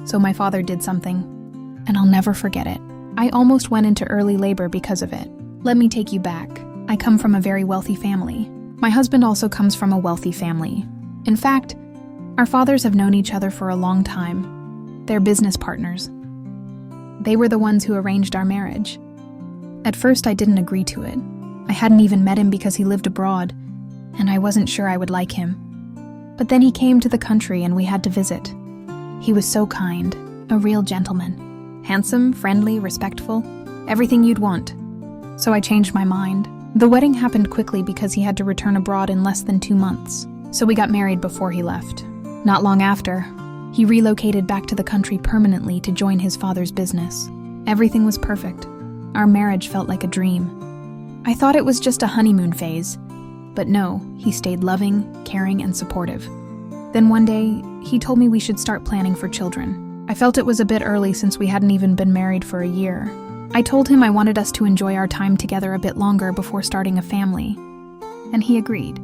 so my father did something, and I'll never forget it. I almost went into early labor because of it. Let me take you back. I come from a very wealthy family. My husband also comes from a wealthy family. In fact, our fathers have known each other for a long time. They're business partners. They were the ones who arranged our marriage. At first, I didn't agree to it. I hadn't even met him because he lived abroad, and I wasn't sure I would like him. But then he came to the country and we had to visit. He was so kind, a real gentleman. Handsome, friendly, respectful, everything you'd want. So I changed my mind. The wedding happened quickly because he had to return abroad in less than 2 months. So we got married before he left. Not long after, he relocated back to the country permanently to join his father's business. Everything was perfect. Our marriage felt like a dream. I thought it was just a honeymoon phase. But no, he stayed loving, caring, and supportive. Then one day, he told me we should start planning for children. I felt it was a bit early since we hadn't even been married for a year. I told him I wanted us to enjoy our time together a bit longer before starting a family. And he agreed.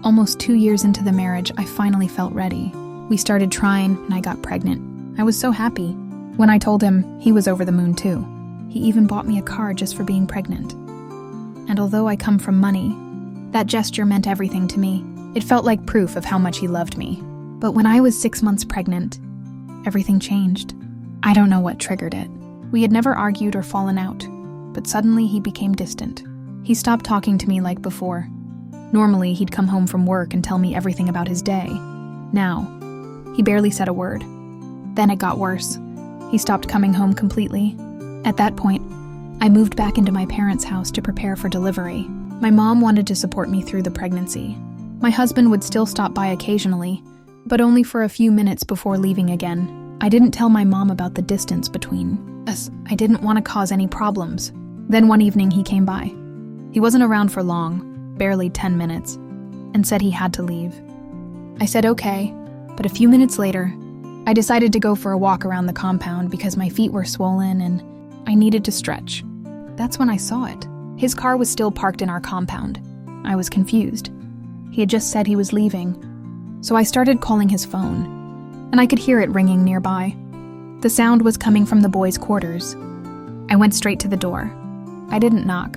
Almost 2 years into the marriage, I finally felt ready. We started trying, and I got pregnant. I was so happy. When I told him, he was over the moon too. He even bought me a car just for being pregnant. And although I come from money, that gesture meant everything to me. It felt like proof of how much he loved me. But when I was 6 months pregnant, everything changed. I don't know what triggered it. We had never argued or fallen out, but suddenly he became distant. He stopped talking to me like before. Normally, he'd come home from work and tell me everything about his day. Now, he barely said a word. Then it got worse. He stopped coming home completely. At that point, I moved back into my parents' house to prepare for delivery. My mom wanted to support me through the pregnancy. My husband would still stop by occasionally, but only for a few minutes before leaving again. I didn't tell my mom about the distance between us. I didn't want to cause any problems. Then one evening he came by. He wasn't around for long, barely 10 minutes, and said he had to leave. I said okay, but a few minutes later, I decided to go for a walk around the compound because my feet were swollen and I needed to stretch. That's when I saw it. His car was still parked in our compound. I was confused. He had just said he was leaving, so I started calling his phone, and I could hear it ringing nearby. The sound was coming from the boys' quarters. I went straight to the door. I didn't knock.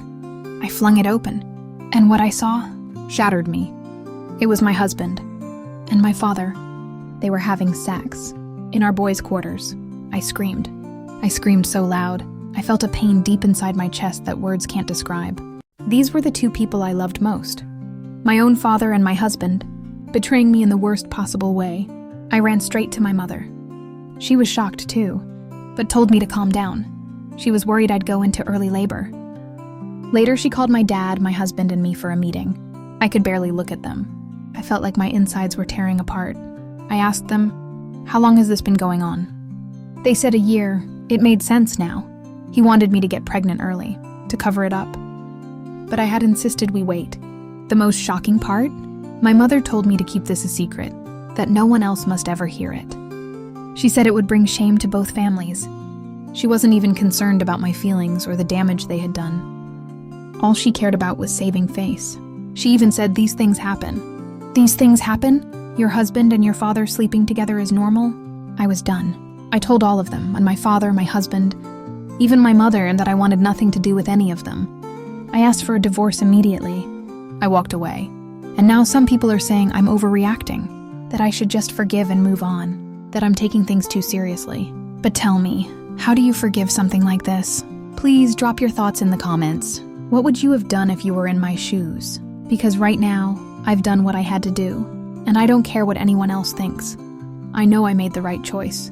I flung it open, and what I saw shattered me. It was my husband and my father. They were having sex in our boys' quarters. I screamed. I screamed so loud. I felt a pain deep inside my chest that words can't describe. These were the two people I loved most. My own father and my husband, betraying me in the worst possible way. I ran straight to my mother. She was shocked too, but told me to calm down. She was worried I'd go into early labor. Later, she called my dad, my husband, and me for a meeting. I could barely look at them. I felt like my insides were tearing apart. I asked them, "How long has this been going on?" They said a year. It made sense now. He wanted me to get pregnant early, to cover it up. But I had insisted we wait. The most shocking part? My mother told me to keep this a secret, that no one else must ever hear it. She said it would bring shame to both families. She wasn't even concerned about my feelings or the damage they had done. All she cared about was saving face. She even said, "These things happen." These things happen? Your husband and your father sleeping together is normal? I was done. I told all of them, and my father, my husband, even my mother, and that I wanted nothing to do with any of them. I asked for a divorce immediately. I walked away. And now some people are saying I'm overreacting, that I should just forgive and move on, that I'm taking things too seriously. But tell me, how do you forgive something like this? Please drop your thoughts in the comments. What would you have done if you were in my shoes? Because right now, I've done what I had to do, and I don't care what anyone else thinks. I know I made the right choice.